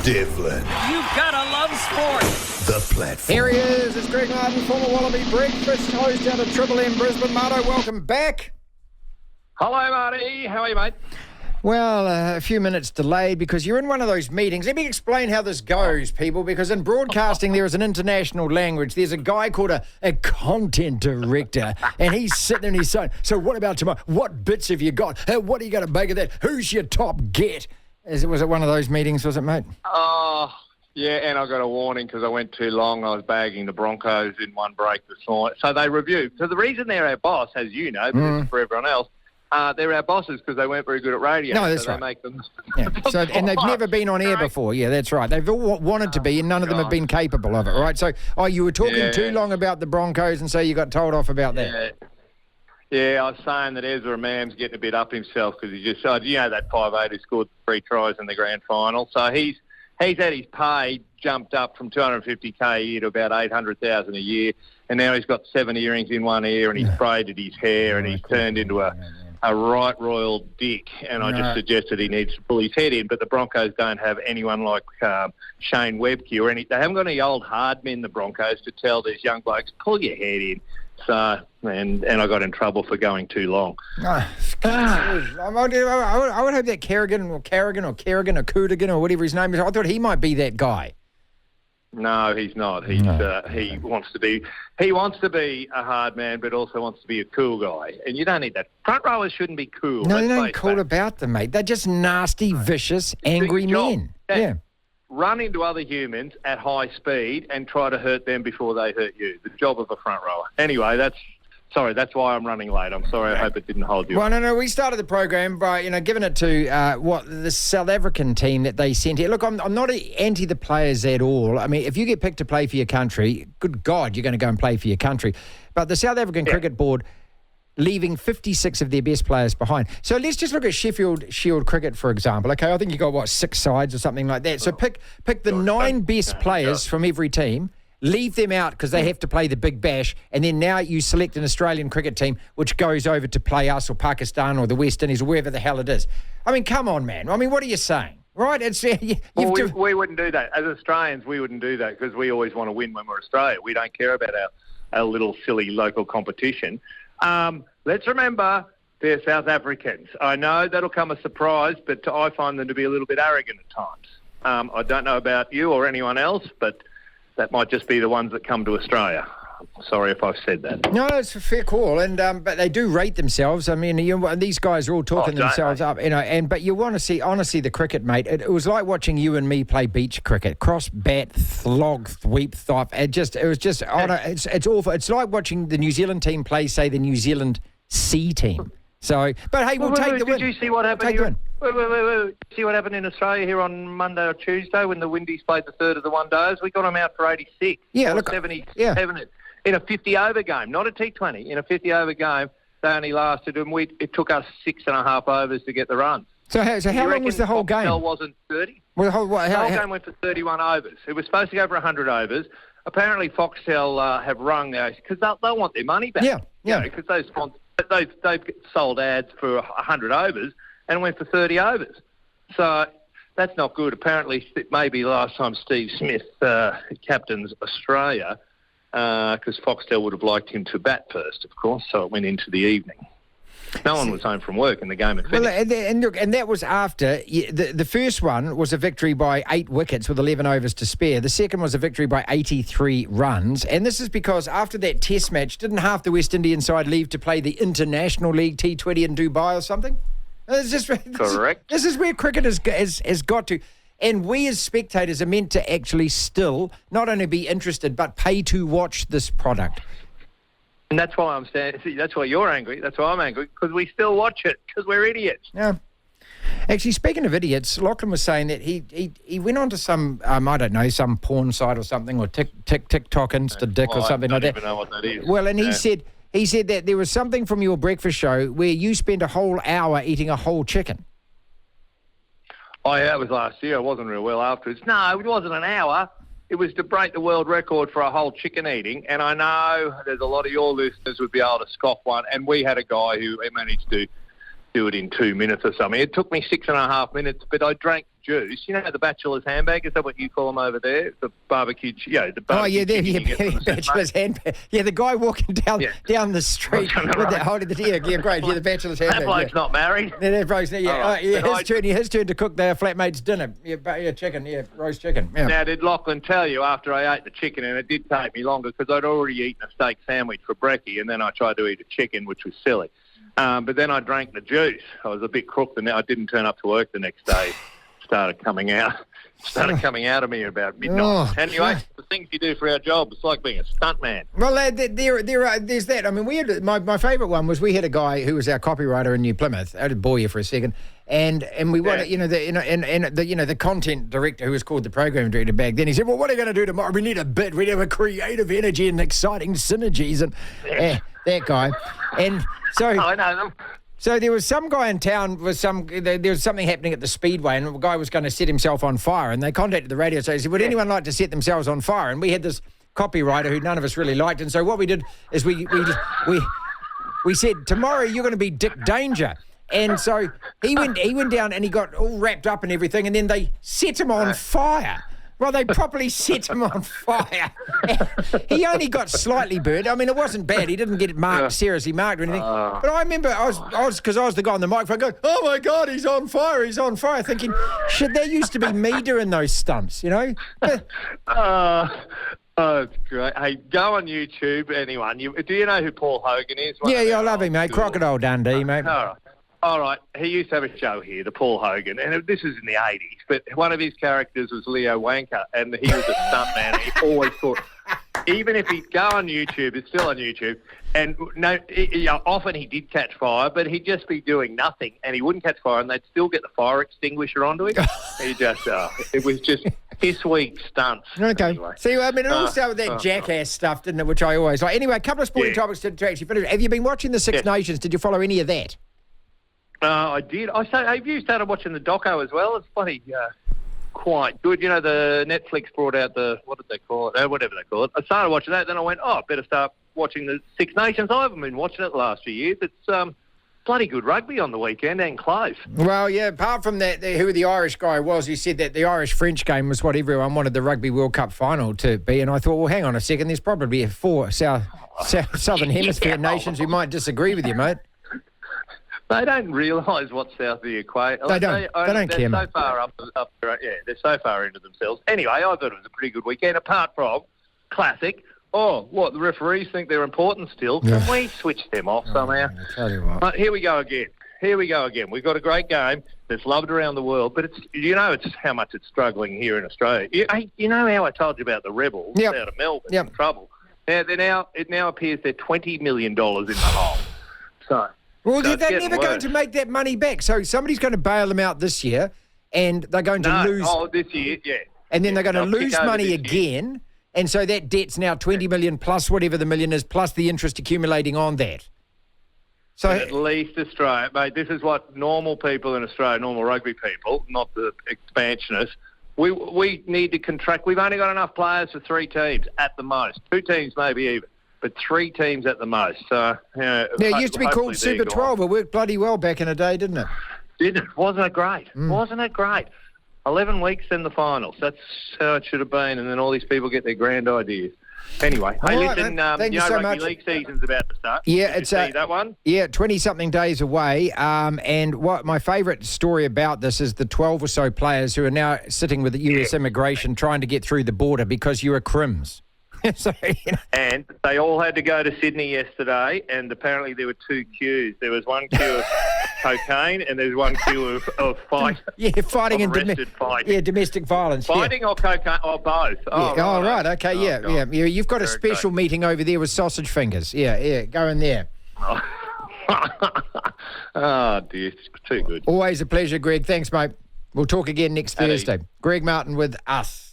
Devlin. You've got to love sport. The platform. Here he is. It's Greg Martin, former Wallaby breakfast host out of Triple M Brisbane. Marto, welcome back. Hello, Marty. How are you, mate? Well, a few minutes delayed because you're in one of those meetings. Let me explain how this goes, people, because in broadcasting there is an international language. There's a guy called a content director, and he's sitting and he's saying, so what about tomorrow? What bits have you got? What are you going to make of that? Who's your top get? Was it one of those meetings, was it, mate? Oh, yeah, and I got a warning because I went too long. I was bagging the Broncos in one break this morning. So they reviewed. So the reason they're our boss, as you know, but it's for everyone else, they're our bosses because they weren't very good at radio. No, that's so right. They make them. Yeah. So, and they've never been on air before. Yeah, that's right. They've all wanted to be, and none of them have been capable of it, right? So, you were talking too long about the Broncos, and so you got told off about that. Yeah, I was saying that Ezra Mam's getting a bit up himself because he just, that 5'8" who scored 3 tries in the grand final. So he's had his pay jumped up from $250K a year to about $800,000 a year, and now he's got 7 earrings in one ear, and he's braided his hair, and he's turned into a right royal dick. And I just suggested he needs to pull his head in. But the Broncos don't have anyone like Shane Webke or any. They haven't got any old hard men, the Broncos, to tell these young blokes, pull your head in. So, and I got in trouble for going too long. I would hope that Kerrigan or Cootigan or whatever his name is, I thought he might be that guy. No, he's not. He wants to be a hard man, but also wants to be a cool guy. And you don't need that. Front rowers shouldn't be cool. No, they ain't cool about them, mate. They're just nasty, vicious, angry men. Yeah. Run into other humans at high speed and try to hurt them before they hurt you. The job of a front rower. Anyway, that's why I'm running late. I'm sorry. I hope it didn't hold you. Well, no. We started the program by giving it to the South African team that they sent here. Look, I'm not anti the players at all. I mean, if you get picked to play for your country, good God, you're going to go and play for your country. But the South African Cricket Board leaving 56 of their best players behind. So let's just look at Sheffield Shield cricket, for example. Okay, I think you got 6 sides or something like that. So pick the 9 best players from every team. Leave them out because they have to play the Big Bash, and then now you select an Australian cricket team which goes over to play us or Pakistan or the West Indies or wherever the hell it is. I mean, come on, man. I mean, what are you saying? Right? We wouldn't do that. As Australians, we wouldn't do that because we always want to win when we're Australia. We don't care about our little silly local competition. Let's remember they're South Africans. I know that'll come as a surprise, but I find them to be a little bit arrogant at times. I don't know about you or anyone else, but that might just be the ones that come to Australia. Sorry if I've said that. No, it's a fair call, and but they do rate themselves. I mean, these guys are all talking themselves up, but you want to see, honestly, the cricket, mate. It was like watching you and me play beach cricket, cross bat, slog, sweep, thop. It's awful. It's like watching the New Zealand team play, say, the New Zealand C team. So, but hey, we'll take the win. Did you see what happened here? Wait. See what happened in Australia here on Monday or Tuesday when the Windies played the third of the one-days? We got them out for 86. Yeah, look, 77 in a 50-over game, not a T20. In a 50-over game, they only lasted, and it took us 6.5 overs to get the runs. So how long was the whole game? Foxtel wasn't 30. Well, the whole game went for 31 overs. It was supposed to go for 100 overs. Apparently, Foxtel have rung because they'll want their money back. Yeah. Because they've sold ads for 100 overs and went for 30 overs. So that's not good. Apparently, it may be the last time Steve Smith captains Australia because Foxtel would have liked him to bat first, of course, so it went into the evening. No one was home from work and the game had finished. Well, and that was after the first one was a victory by 8 wickets with 11 overs to spare. The second was a victory by 83 runs. And this is because after that test match, didn't half the West Indian side leave to play the International League T20 in Dubai or something? Correct. This is where cricket has got to. And we as spectators are meant to actually still not only be interested, but pay to watch this product. And that's why I'm saying. See, that's why you're angry. That's why I'm angry, because we still watch it, because we're idiots. Yeah. Actually, speaking of idiots, Lachlan was saying that he went on to some, I don't know, some porn site or something, or TikTok Insta Dick or something like that. I don't even know what that is. Well, and he said that there was something from your breakfast show where you spent a whole hour eating a whole chicken. Oh, yeah, it was last year. I wasn't real well afterwards. No, it wasn't an hour. It was to break the world record for a whole chicken eating, and I know there's a lot of your listeners would be able to scoff one, and we had a guy who managed to do it in 2 minutes or something. It took me 6.5 minutes, but I drank juice. You know the bachelor's handbag? Is that what you call them over there? The barbecue, the barbecue there, chicken you get from the bachelor's handbag. Yeah, the guy walking down the street with that holding the great. Yeah, the bachelor's handbag. That bloke's not married. Yeah, that bloke's his turn to cook their flatmate's dinner. Yeah, chicken. Yeah, roast chicken. Yeah. Now, did Lachlan tell you after I ate the chicken, and it did take me longer because I'd already eaten a steak sandwich for brekkie, and then I tried to eat a chicken, which was silly. But then I drank the juice. I was a bit crooked, and I didn't turn up to work the next day. Started coming out of me about midnight. Anyway, the things you do for our job, it's like being a stuntman. Well, there's that. I mean, we had my favourite one was we had a guy who was our copywriter in New Plymouth. I had bore you for a second, and we wanted the content director who was called the program director back then. He said, "Well, what are you going to do tomorrow? We need a bit. We have a creative energy and exciting synergies." And that guy, and so I know them. So there was some guy in town there was something happening at the Speedway, and the guy was going to set himself on fire, and they contacted the radio station and said, would anyone like to set themselves on fire? And we had this copywriter who none of us really liked, and so what we did is we said, tomorrow you're going to be Dick Danger. And so he went down and he got all wrapped up and everything, and then they set him on fire. Well, they properly set him on fire. He only got slightly burned. I mean, it wasn't bad. He didn't get it seriously marked or anything. But I remember I was the guy on the microphone going, oh, my God, he's on fire, thinking, shit, there used to be me doing those stunts, you know? Oh, it's great. Hey, go on YouTube, anyone. Do you know who Paul Hogan is? Yeah, I love him, mate. Crocodile Dundee, mate. All right. He used to have a show here, the Paul Hogan, and this was in the 80s, but one of his characters was Leo Wanker, and he was a stuntman. He always thought, even if he'd go on YouTube, it's still on YouTube, and often he did catch fire, but he'd just be doing nothing, and he wouldn't catch fire, and they'd still get the fire extinguisher onto him. He just, it was just this week's stunts. Okay. Anyway. See, I mean, it all started with that jackass stuff, didn't it, which I always like. Anyway, a couple of sporting topics to actually finish. Have you been watching the Six Nations? Did you follow any of that? I did. Have you started watching the doco as well? It's bloody quite good. You know, the Netflix brought out what did they call it? Whatever they call it. I started watching that, then I went, I better start watching the Six Nations. I haven't been watching it the last few years. It's bloody good rugby on the weekend and close. Well, yeah, apart from that, who the Irish guy was, he said that the Irish-French game was what everyone wanted the Rugby World Cup final to be, and I thought, well, hang on a second, there's probably 4 Southern Hemisphere nations who might disagree with you, mate. They don't realise what's south of the equator. They don't care, mate. So far up they're so far into themselves. Anyway, I thought it was a pretty good weekend, apart from classic. Oh, what, the referees think they're important still? Can we switch them off somehow? I'll tell you what. But here we go again. We've got a great game that's loved around the world, but it's how much it's struggling here in Australia. You know how I told you about the Rebels out of Melbourne in trouble? Now, it now appears they're $20 million in the hole. Well, they're never going to make that money back. So somebody's going to bail them out this year, and they're going to lose. Oh, this year, yeah. And then they're going to lose money again, and so that debt's now $20 million plus whatever the million is, plus the interest accumulating on that. So at least Australia, mate, this is what normal people in Australia, normal rugby people, not the expansionists, we need to contract. We've only got enough players for 3 teams at the most. 2 teams maybe even. But 3 teams at the most. So, it used to be called Super 12. It worked bloody well back in the day, didn't it? Wasn't it great? Wasn't it great? 11 weeks in the finals. That's how it should have been. And then all these people get their grand ideas. Anyway, listen, thank you so rugby much. league season's about to start. Yeah, Did you see that one? Yeah, 20-something days away. And what my favourite story about this is the 12 or so players who are now sitting with the US immigration trying to get through the border because you're a Crims. So, And they all had to go to Sydney yesterday, and apparently there were 2 queues. There was one queue of cocaine, and there's one queue of fight. Yeah, fighting and fighting. Domestic violence. Fighting or cocaine, or both. Oh, yeah. Right. Okay, yeah. You've got a special meeting over there with sausage fingers. Yeah, go in there. Oh, dear, it's too good. Always a pleasure, Greg. Thanks, mate. We'll talk again next Thursday. Greg Martin with us.